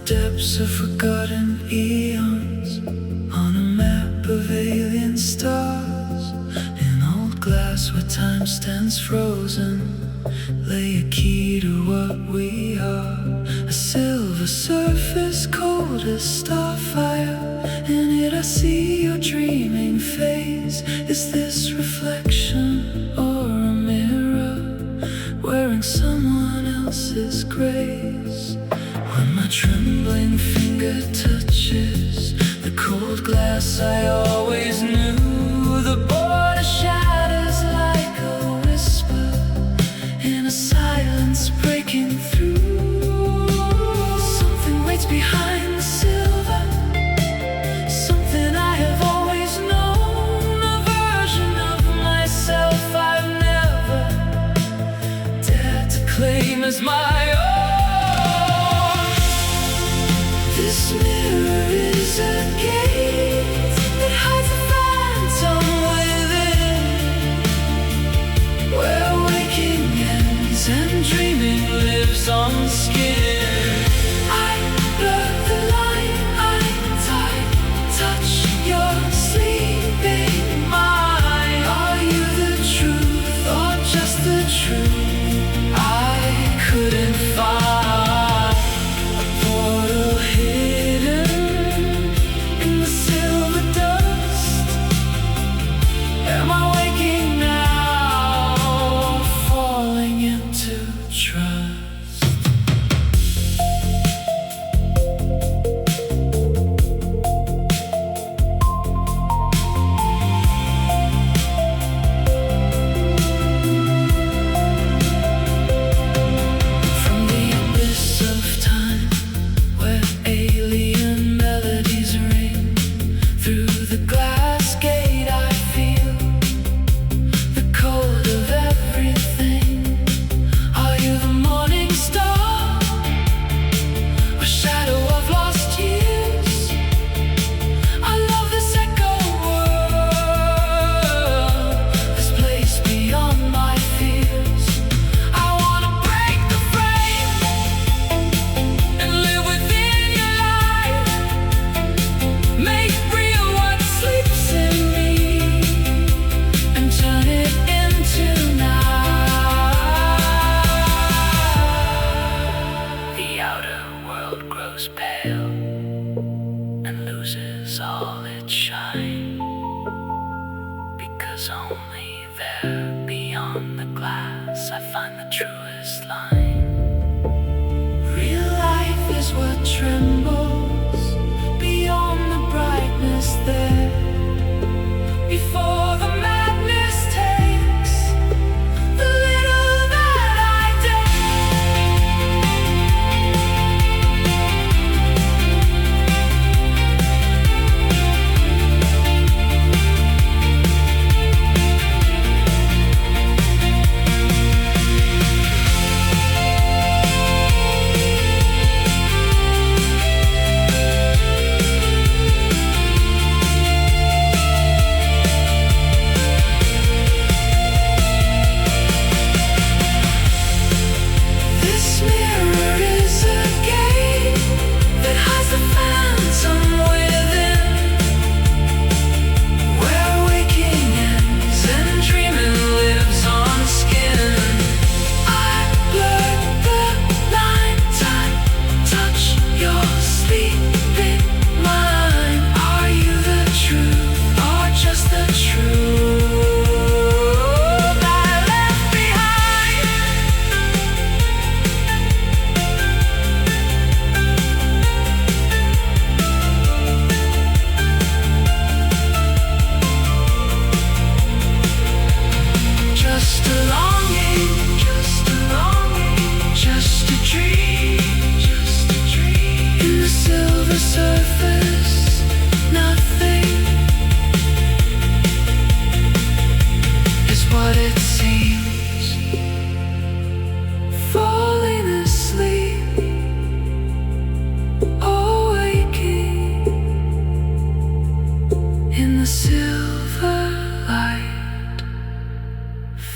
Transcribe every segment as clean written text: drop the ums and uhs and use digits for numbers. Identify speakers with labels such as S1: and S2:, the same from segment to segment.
S1: depths of forgotten eons, on a map of alien stars. In old glass where time stands frozen, lay a key to what we are. A silver surface cold as starfire. In it I see your dreaming face. Is this reflection or a mirror, wearing someone else's grace? When my trembling finger touches the cold glass I always knew, the border shatters like a whisper in a silence breaking through. Something waits behind the silver, something I have always known, a version of myself I've never dared to claim as my own. This mirror is a gate that hides a phantom within, where waking ends and dreaming lives on skin. I blur the line, I touch your sleeping mind. Are you the truth or just the truth? I couldn't find.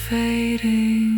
S2: fading.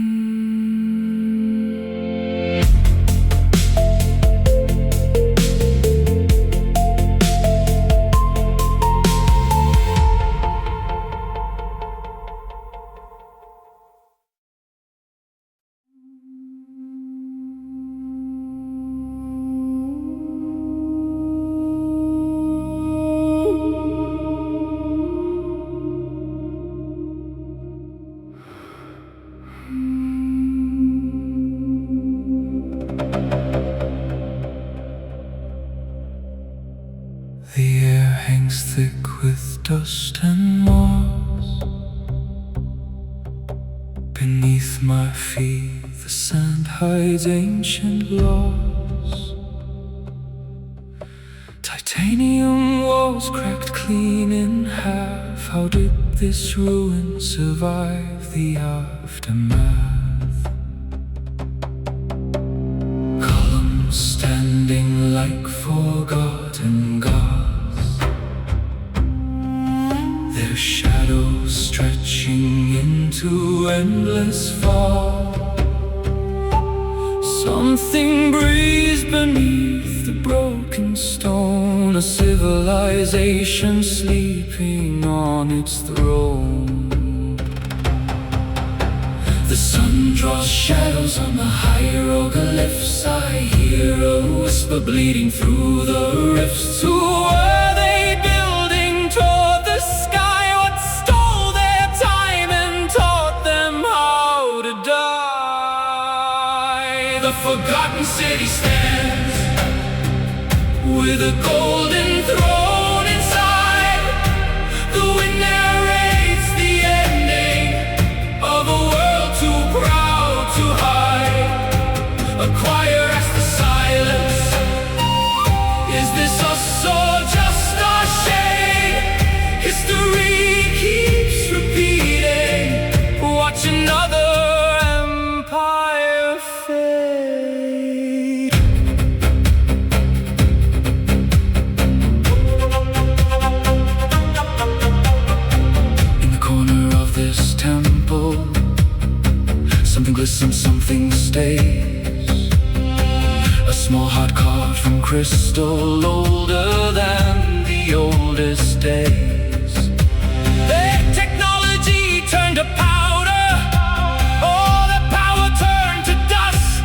S1: The air hangs thick with dust and moss. Beneath my feet the sand hides ancient laws. Titanium walls cracked clean in half. How did this ruin survive the aftermath? Columns standing like forgotten gods, their shadows stretching into endless fog. Something breathes beneath the broken stone, a civilization sleeping on its throne. The sun draws shadows on the hieroglyphs. I hear a whisper bleeding through the rifts. Who were they building toward the sky? What stole their time and taught them how to die? The forgotten city stands with a golden throne inside. The wind narrates the ending of a world too proud to hide. A choir asks the silence, is this us or just our shade? History keeps repeating. Watch another empire fade. In the corner of this temple, something glistens, something stays. A small heart carved from crystal, older than the oldest days. Their technology turned to powder, all the power turned to dust.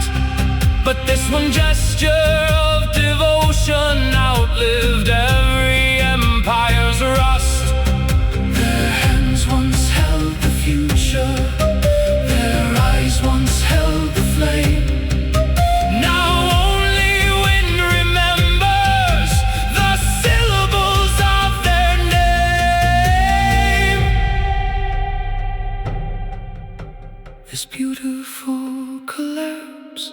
S1: But this one gesture of devotion outlived every empire's rust. Their hands once held the future, their eyes once held the flame. Now only wind remembers the syllables of their name. This beautiful collapse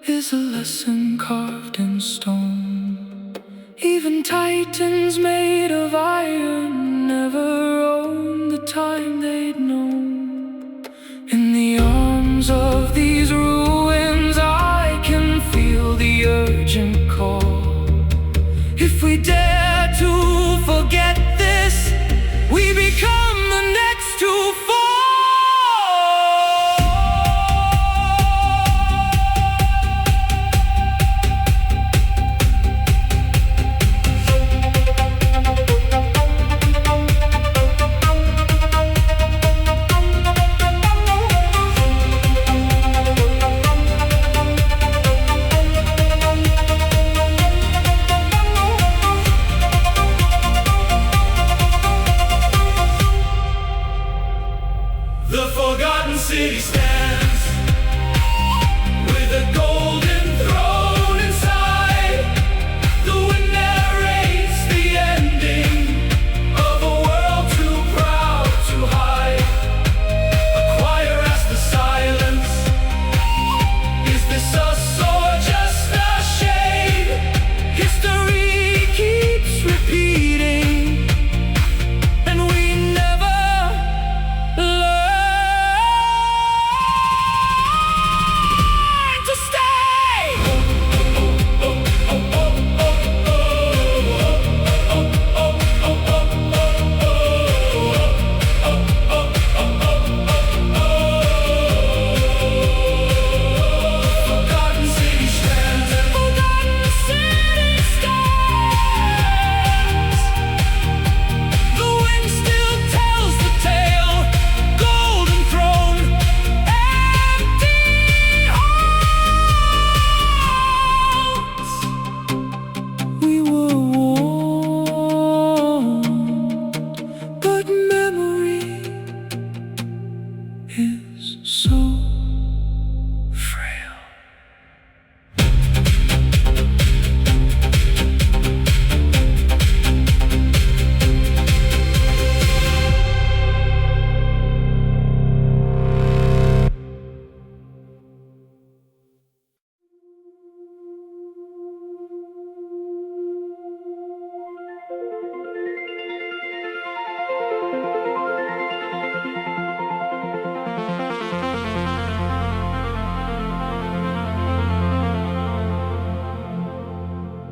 S1: is a lesson carved in stone. Even titans made of iron never owned the time they'd known. In the arms of these ruins I can feel the urgent call. If we dare to forget this, we become the next to fall.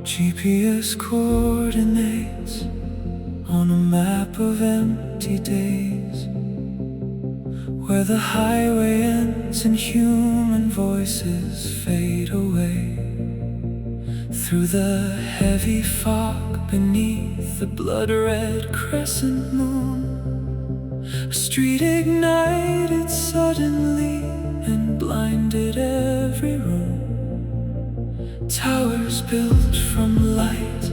S1: GPS coordinates on a map of empty days, where the highway ends and human voices fade away. Through the heavy fog beneath the blood-red crescent moon, a street ignited suddenly and blinded every room. Towers built from light,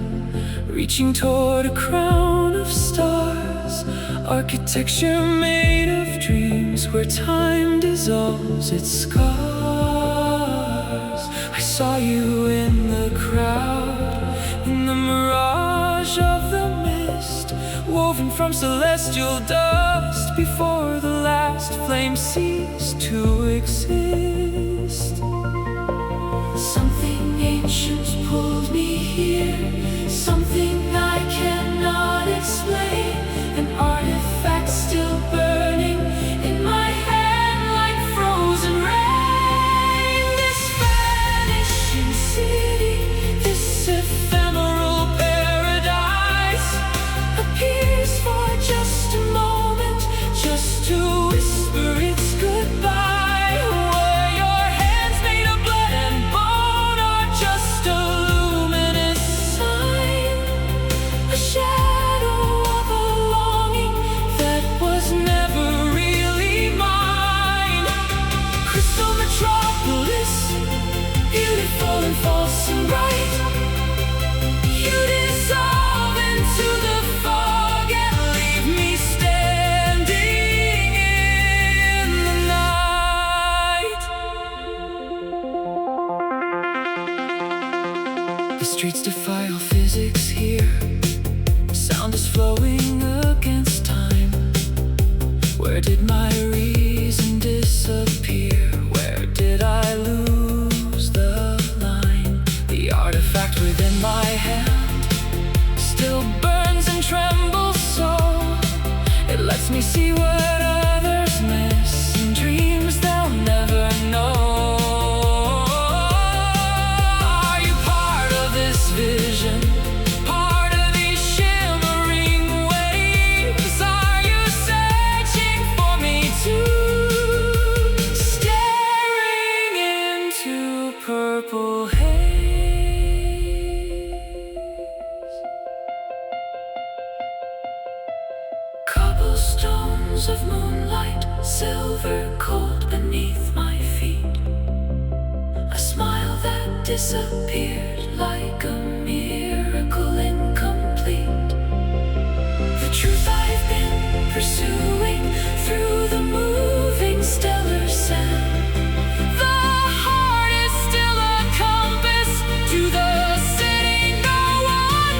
S1: reaching toward a crown of stars. Architecture made of dreams, where time dissolves its scars. I saw you in the crowd, in the mirage of the mist, woven from celestial dust, before the last flame ceased to exist. Something ancient pulled me here, something I cannot explain. An artifact still burning in my hand like frozen rain. This vanishing city, this ephemeral paradise, appears for just a moment, just to whisper its goodbye. Were your hands made of blood and bone, or just a luminous sign? A shadow of a longing that was never really mine. Crystal metropolis, beautiful and false and bright, you dissolve into the fog and leave me standing in the night. The streets defy all physics here. Sound is flowing against time. Where did my reason disappear? Where did I lose the line? The artifact within my hand still burns and trembles so. It lets me see what others miss, in dreams they'll never know. Are you part of this vision? Part of these shimmering waves? Are you searching for me too? Staring into purple haze. Cobblestones of moonlight, silver cold beneath my feet. A smile that disappeared like a miracle incomplete. The truth I've been pursuing through the moving stellar sand. The heart is still a compass to the city no one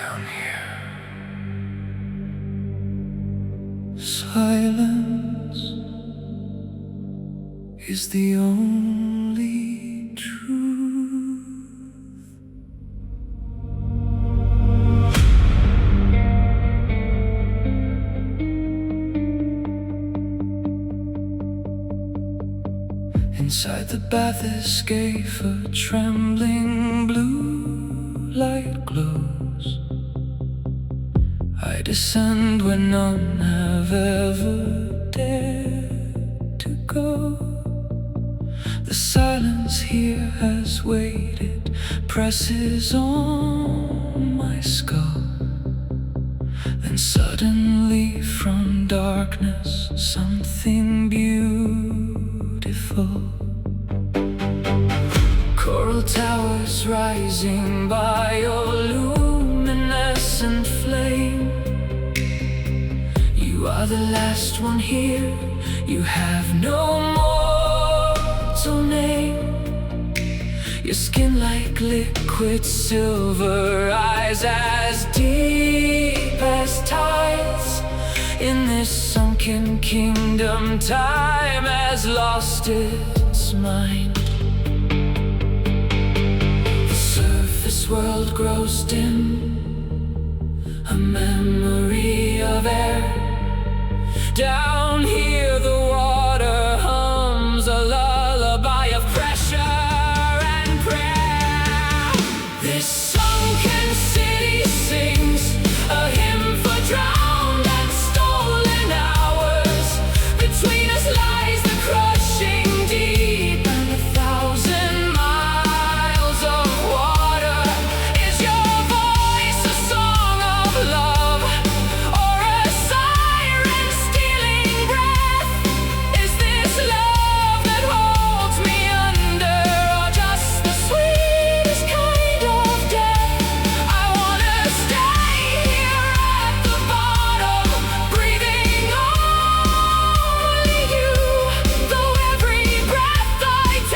S1: down here. Silence is the only truth. Inside the bath escape, a trembling blue light glows. I descend where none have ever dared to go. The silence here has waited, presses on my skull. Then suddenly from darkness something beautiful. Coral towers rising by your luminescent flame. You are the last one here, you have no mortal name. Your skin like liquid silver, eyes as deep as tides. In this sunken kingdom, time has lost its mind. The surface world grows dim, a memory of air. Down here the water hums a lullaby of pressure and prayer. This sunken city sings a hymn for drowned and stolen hours. Between us lies the crushing deep and 1,000 miles of water. Is your voice a song of love or a siren stealing breath? Is this love that holds me under or just the sweetest kind of death? I wanna stay here at the bottom, breathing only you. Though every breath I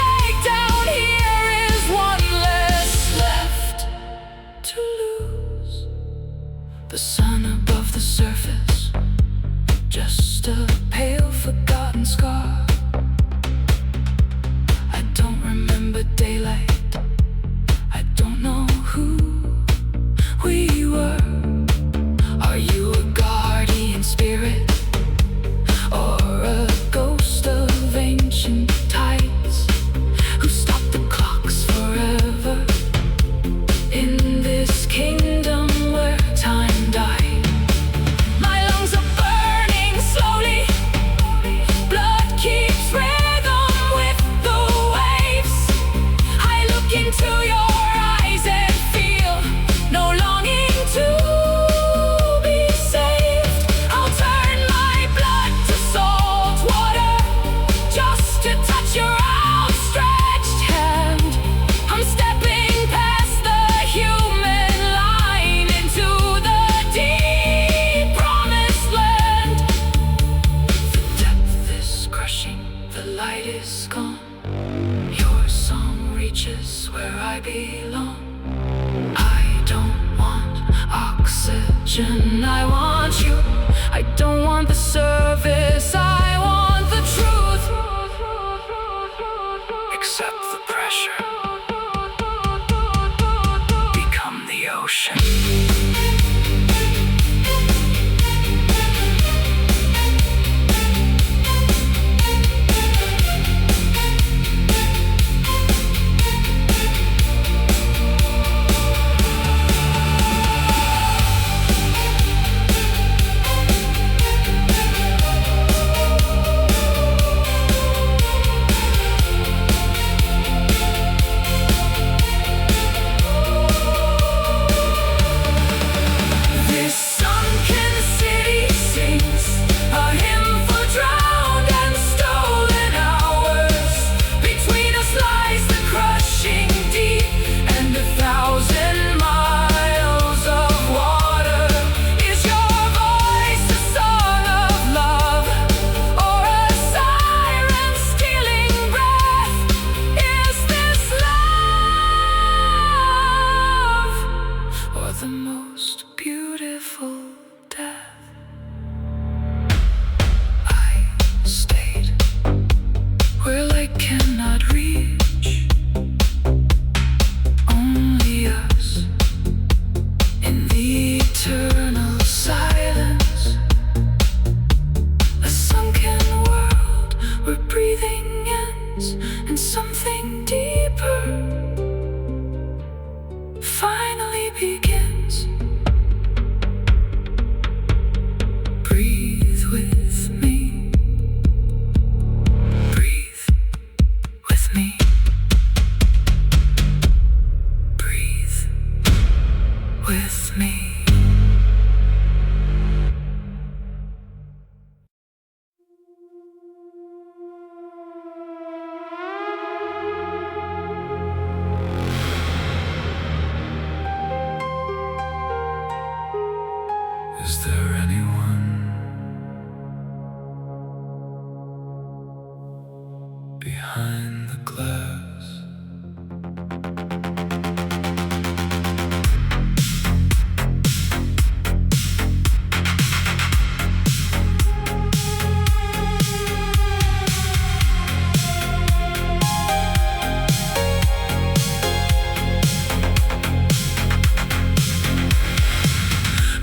S1: take down here is one less left to lose. The sun above the surface, just a pale forgotten scar. I don't remember daylight, I don't know who we were. Are you a guardian spirit or a ghost of ancient tides who stopped the clocks forever in this kingdom where time died? My lungs are burning slowly, blood keeps rhythm with the waves. I look into your eyes and feel no longing to be saved. I'll turn my blood to salt water just to touch your outstretched hand. I'm stepping past the human line into the deep promised land. The depth is crushing, the light is gone. Your song reaches where I belong. I don't want oxygen, I want you. I don't want the service, I want the truth. Accept the pressure, become the ocean. begins. Breathe with me. Breathe with me. Breathe with me. Is there anyone behind the glass?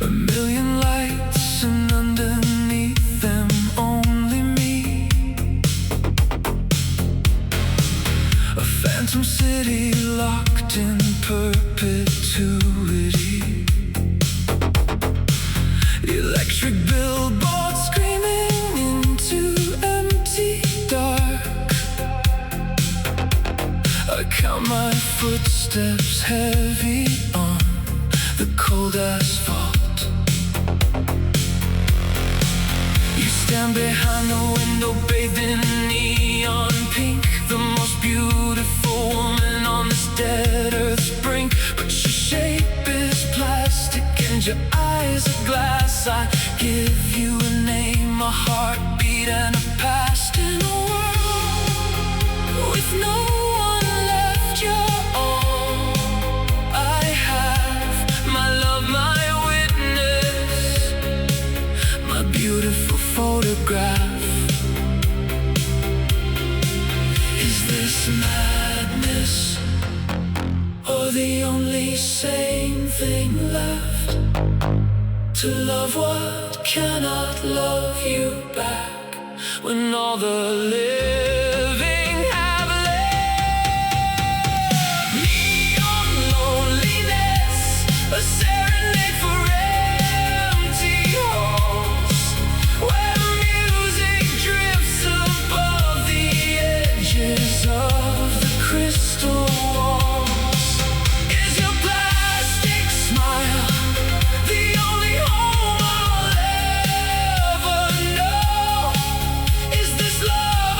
S1: A million lights and underneath them only me. A phantom city locked in perpetuity. Electric billboards screaming into empty dark. I count my footsteps heavy on the cold asphalt. You stand behind the window bathed in neon pink, the most beautiful woman on this dead earth's brink. But your shape is plastic and your eyes are glass. I give you a name, a heartbeat and a past. In a world with no one left, you're all I have. My love, my witness, my beautiful photograph. Is this madness or the only sane thing left? To love what cannot love you back, when all the living have left. Neon loneliness, a serenade for empty halls, where music drifts above the edges of the crystal walls. Is your plastic smile the only home I'll ever know? Is this love I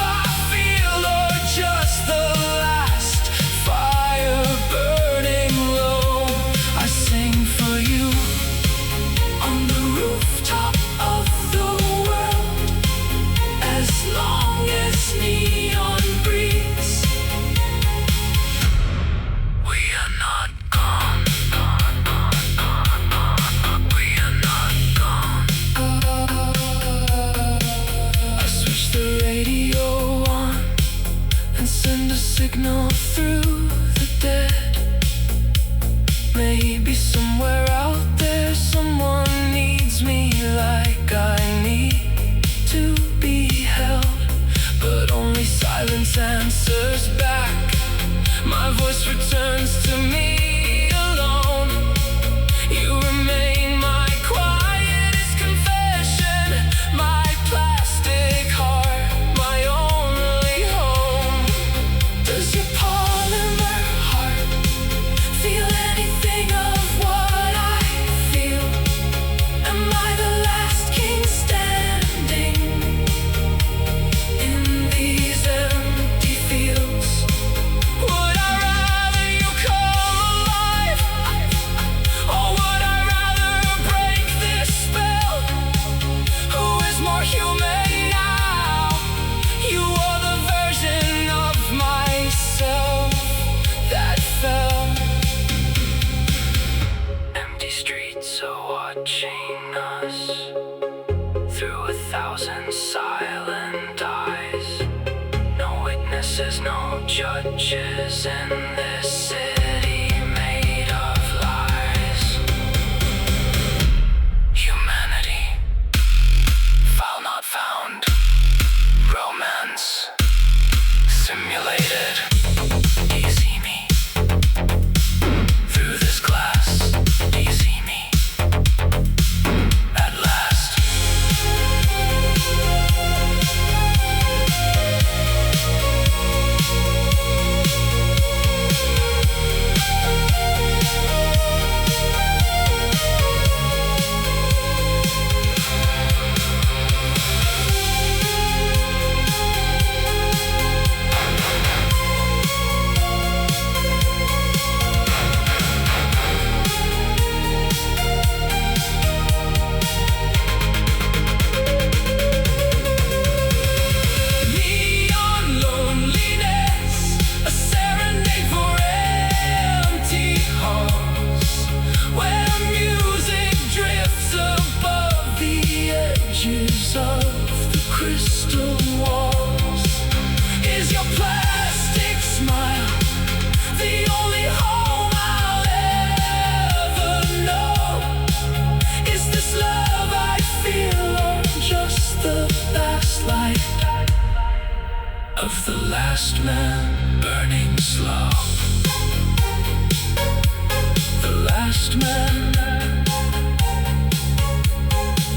S1: feel or just the last fire burning low? I sing for you on the rooftop of the world, as long as neon breathes. We are not gone. We are not gone. I switch the radio on and send a signal through the dead. Maybe somewhere out there someone needs me like I need to be held, but only silence answers back. My voice returns to me alone. You remain my quietest confession, my plastic heart, my only home. Does your polymer heart feel anything of what I feel? Am I the last king standing in these empty fields? Would I rather you come alive, or would I rather break this spell? Who is more human now? You are the version of myself that fell. Empty streets are watching us through 1,000 silent eyes. No witnesses, no judges in this city made of lies. Humanity, file not found. Romance, simulated. Do you see me through this glass? the last man burning slow. The last man,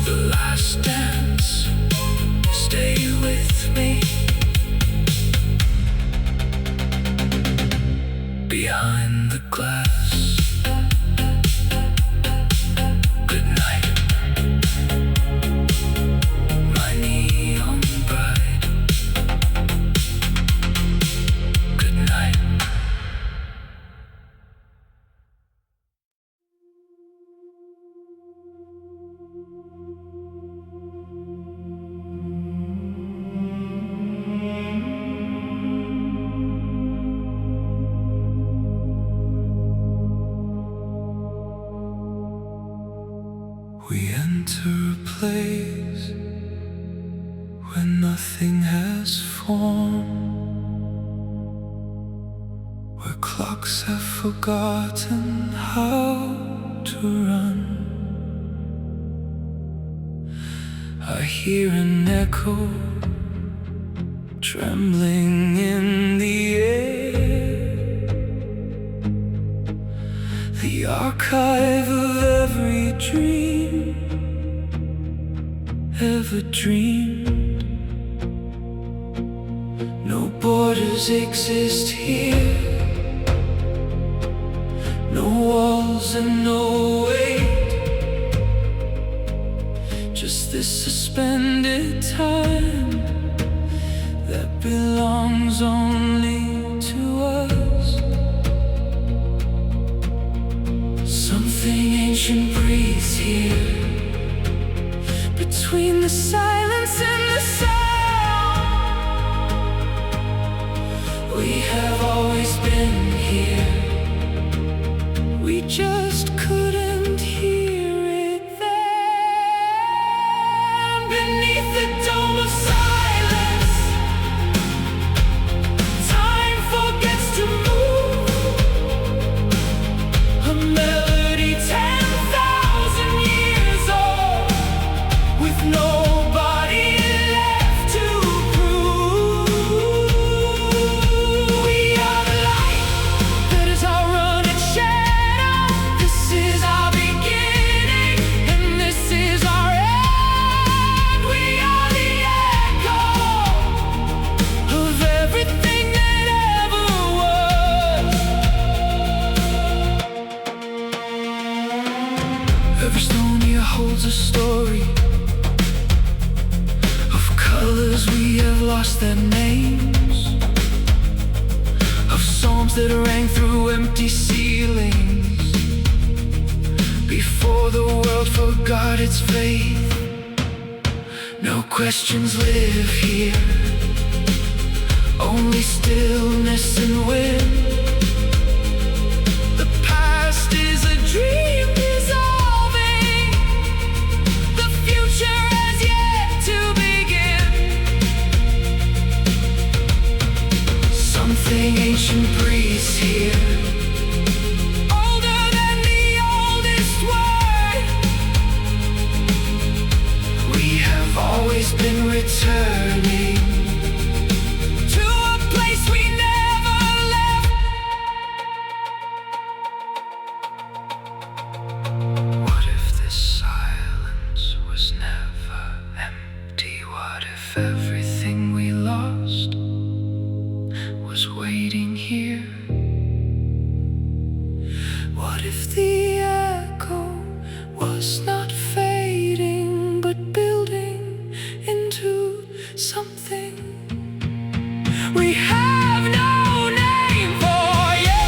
S1: the last dance. Stay with me. Behind the glass. Good night. My neon bride. Good night. We enter a place where nothing has formed, where clocks have forgotten how to run. I hear an echo trembling in the air, the archive of every dream ever dreamed. No borders exist here, no walls and no weight, just this suspended time that belongs only to us. Something ancient breathes here, between the silence and the sound. We have always been here, we just couldn't hear it then. Beneath the dome of silence, time forgets to move. A melody 10,000 years old, with nobody left to prove. We are the light that is our running shadow. This is our beginning and this is our end. We are the echo of everything that ever was. Every stone here holds a story of colors we have lost their names, of songs that rang through empty ceilings before the world forgot its faith. No questions live here, only stillness and wind. The past is a dream dissolving, the future has yet to begin. Something ancient breathes here, older than the oldest word. We have always been returning to a place we never left. What if this silence was never empty? What if everything we lost was waiting here? What if the echo was not fading but building into something we have no name for yet?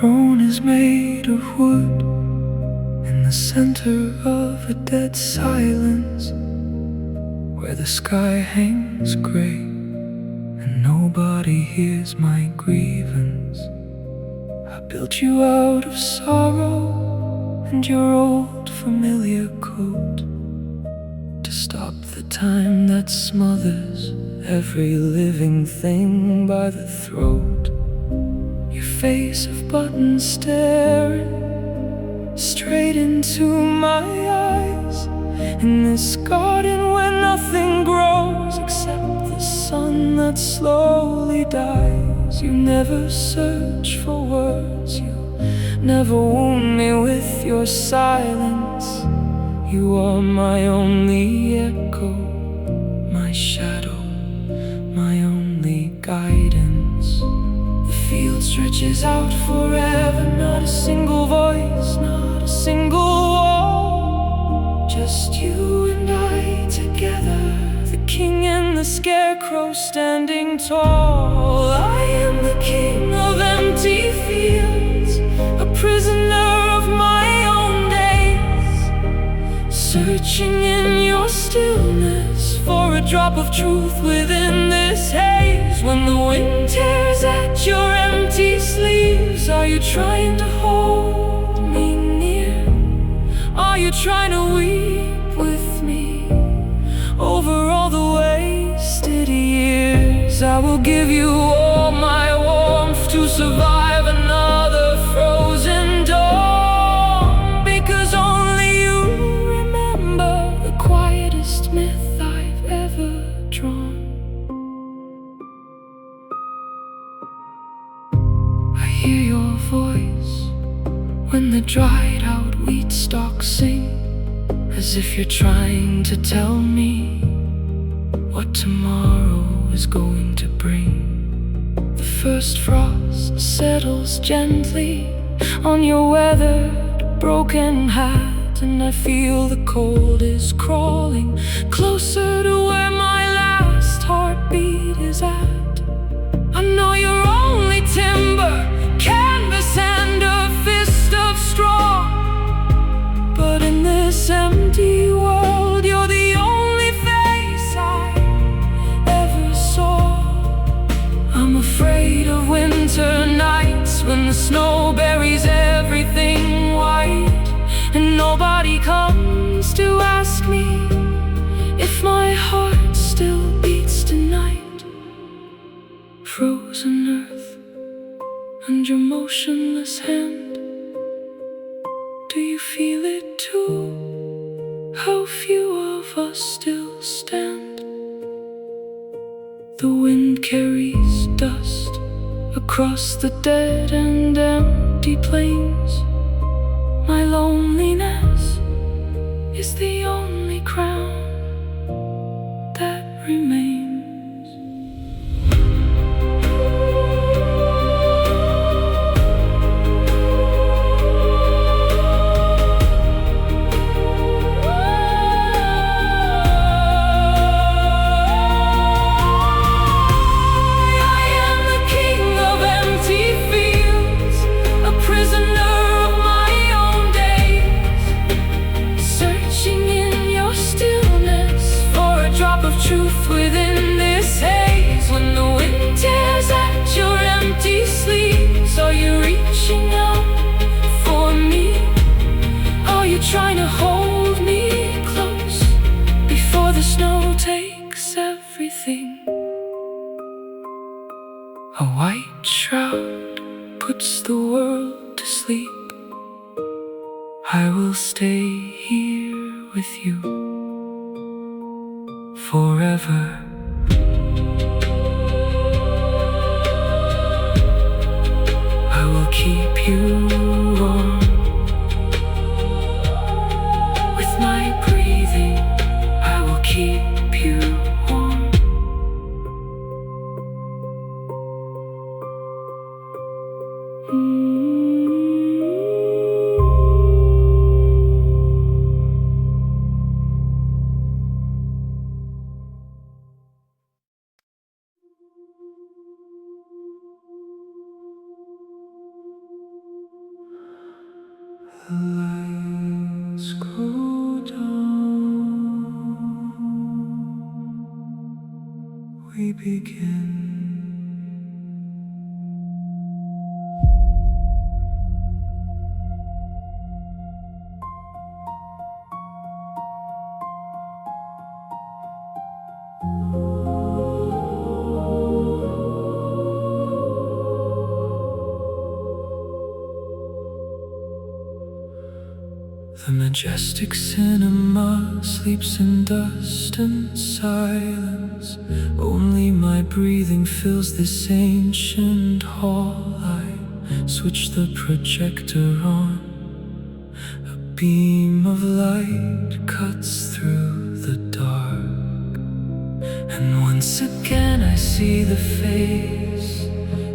S1: throne is made of wood, in the center of a dead silence, where the sky hangs gray and nobody hears my grievance. I built you out of sorrow and your old familiar coat, to stop the time that smothers every living thing by the throat. Your face of buttons staring straight into my eyes, in this garden where nothing grows except the sun that slowly dies. You never search for words, you never wound me with your silence. You are my only echo, my shadow, my only guidance. The field stretches out forever, not a single voice, not a single wall, just you and I together, the king and the scarecrow standing tall. I am the king of empty fields, a prisoner of my own days, searching in your stillness for a drop of truth within this haze. When the wind tears at your empty sleeves, are you trying to hold me near? Are you trying to weep with me over all the wasted years? I will give you all my warmth to survive another frozen dawn, because only you remember the quietest myth I've ever drawn. I hear your voice when the dried out wheat stalks sing, as if you're trying to tell me what tomorrow is going to bring. The first frost settles gently on your weathered, broken hat, and I feel the cold is crawling closer to where my last heartbeat is at. I know you're only timber, canvas, and a fist of straw, but in this empty world, you're the only face I ever saw. I'm afraid of winter nights when the snow buries everything white, and nobody comes to ask me if my heart still beats tonight. Frozen earth and your motionless hand, do you feel it too? How few of us still stand. The wind carries dust across the dead and empty plains. My loneliness is the only crown that remains. Truth within this haze. When the wind tears at your empty sleeves, are you reaching out for me? Are you trying to hold me close before the snow takes everything? A white shroud puts the world to sleep. I will stay here with you forever. I will keep you warm with my breathing. I will keep you warm. The lights go down, we begin. The majestic cinema sleeps in dust and silence. Only my breathing fills this ancient hall. I switch the projector on. A beam of light cuts through the dark, and once again I see the face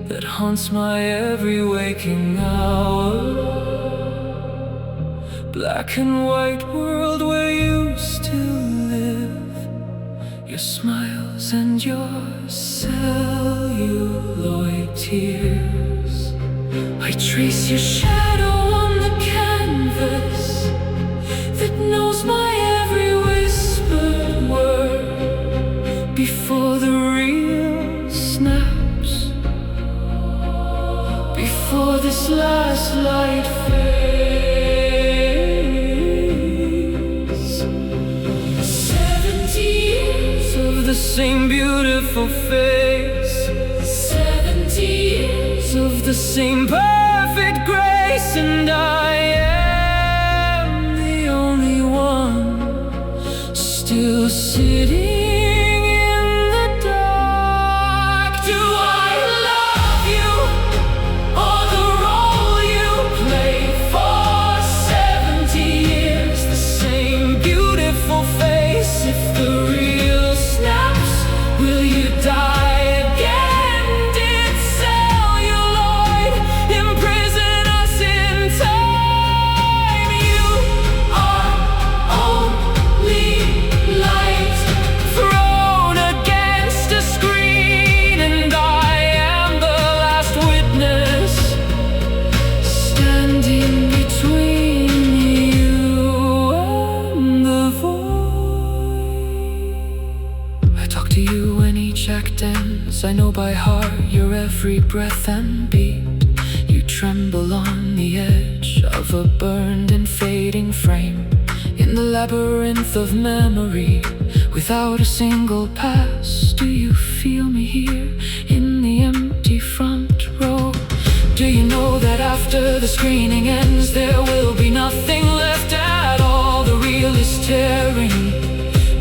S1: that haunts my every waking hour. Black and white world where you still live, your smiles and your celluloid tears. I trace your shadow on the canvas that knows my every whispered word before the real snaps, before this last light fades. The same beautiful face, 70 years of the same perfect grace, and I am the only one still sitting in the dark. Do I love you, or the role you play for 70 years? The same beautiful face, if the real snaps, will you die again? Did celluloid imprison us in time? You are only light thrown against a screen, and I am the last witness standing between you and the void. I talk to you when each act ends. I know by heart your every breath and beat. You tremble on the edge of a burned and fading frame, in the labyrinth of memory, without a single pass. Do you feel me here in the empty front row? Do you know that after the screening ends, there will be nothing left at all? The reel is tearing,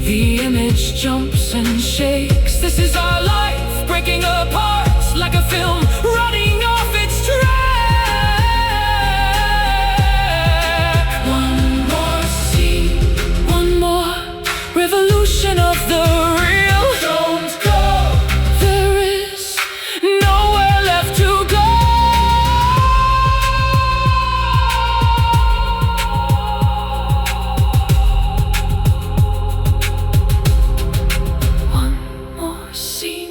S1: the image jumps and shakes. This is our life breaking apart like a film running off its track. One more scene, one more revolution of the real. Don't go, there is nowhere left to go. One more scene,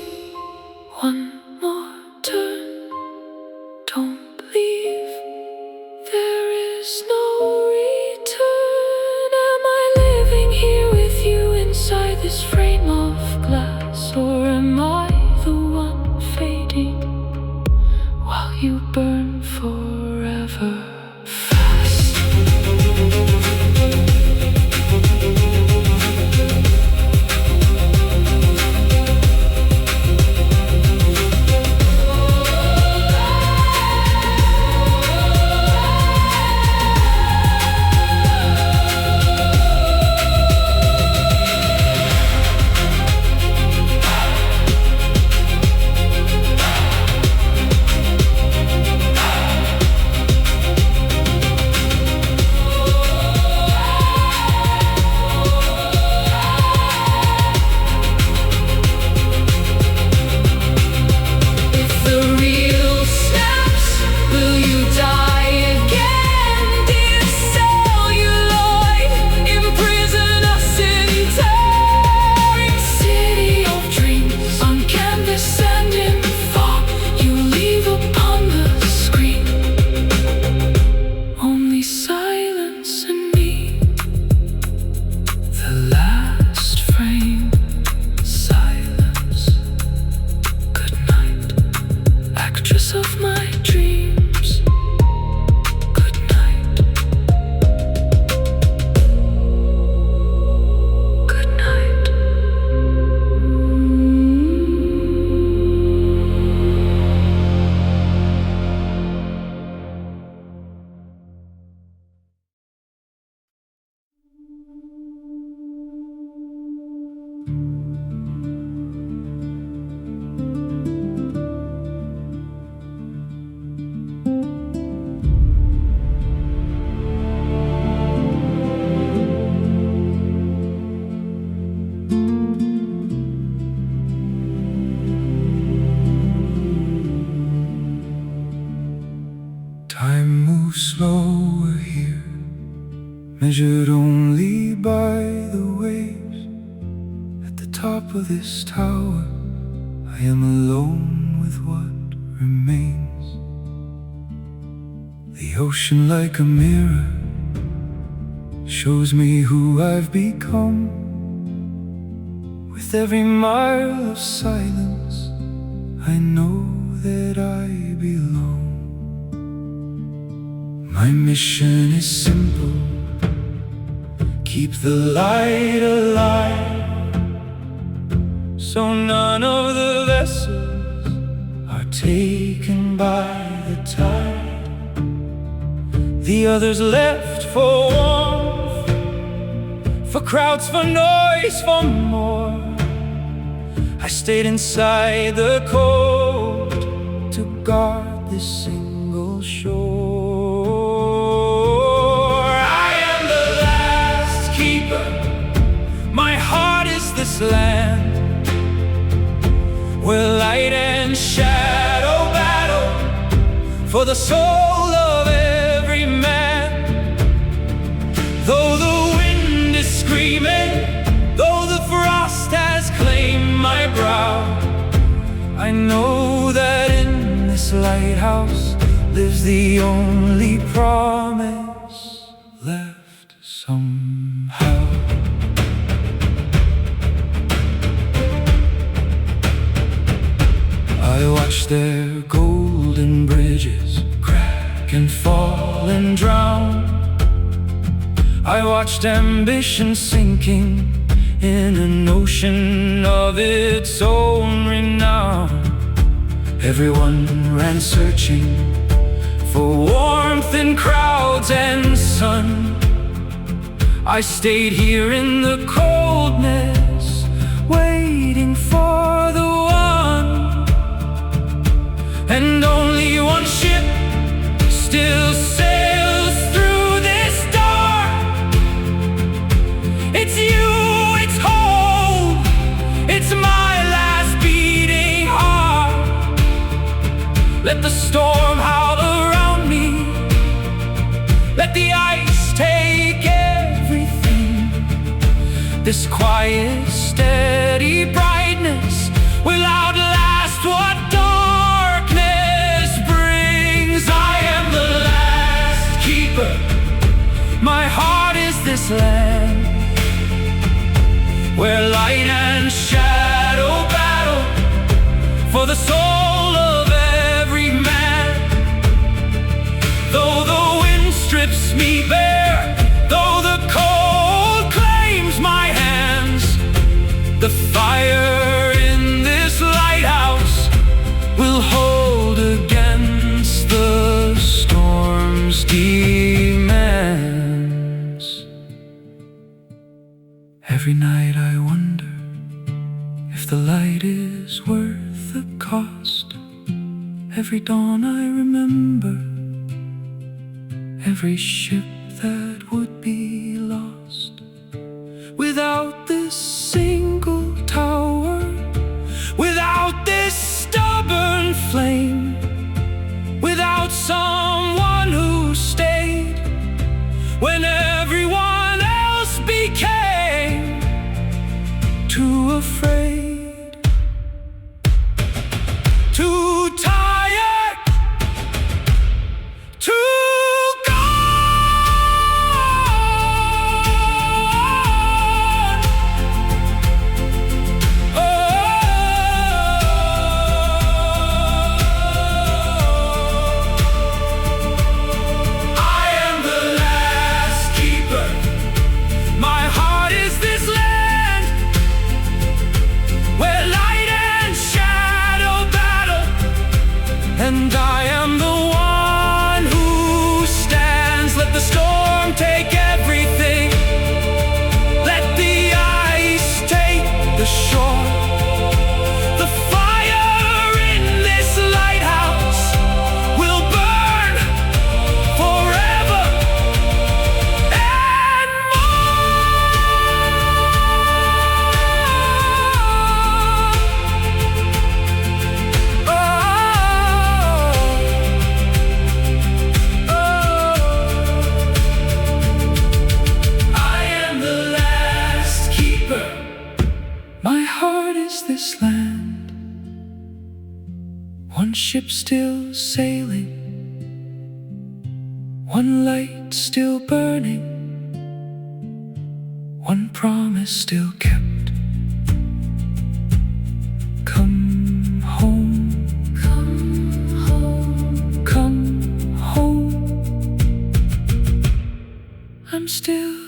S1: of my dreams. Good night. Good night. Time moves slower here, measured only by the waves. At the top of this tower, I am alone with what remains. The ocean, like a mirror, shows me who I've become. With every mile of silence, I know that I belong. My mission is simple: keep the light alive, so none of the vessels are taken by the tide. The others left for warmth, for crowds, for noise, for more. I stayed inside the cold to guard this single shore. This land where light and shadow battle for the soul of every man. Though the wind is screaming, though the frost has claimed my brow, I know that in this lighthouse lives the only promise left somehow. I watch their golden bridges crack and fall and drown. I watched ambition sinking in an ocean of its own renown. Everyone ran searching for warmth in crowds and sun. I stayed here in the coldness, waiting for the one. And only one ship still sails through this dark. It's you, it's home, it's my last beating heart. Let the storm howl around me, let the ice take everything. This quiet, steady brightness will outlast what my heart is this land where light and shadow battle for the soul of every man. Though the wind strips me bare, though the cold claims my hands, the fire in this lighthouse will hold against the storm's demands. Every night I wonder if the light is worth the cost. Every dawn I remember every ship that would be lost. Without this single tower, without this stubborn flame, without someone who stayed when everyone else became too afraid, too tired, too gone. and I am the one who stands. Let the storm take everything, let the ice take the shore. The fire in this lighthouse will burn forever and my heart is this land, one ship still sailing, one light still burning, one promise still kept. Come home, come home, come home. I'm still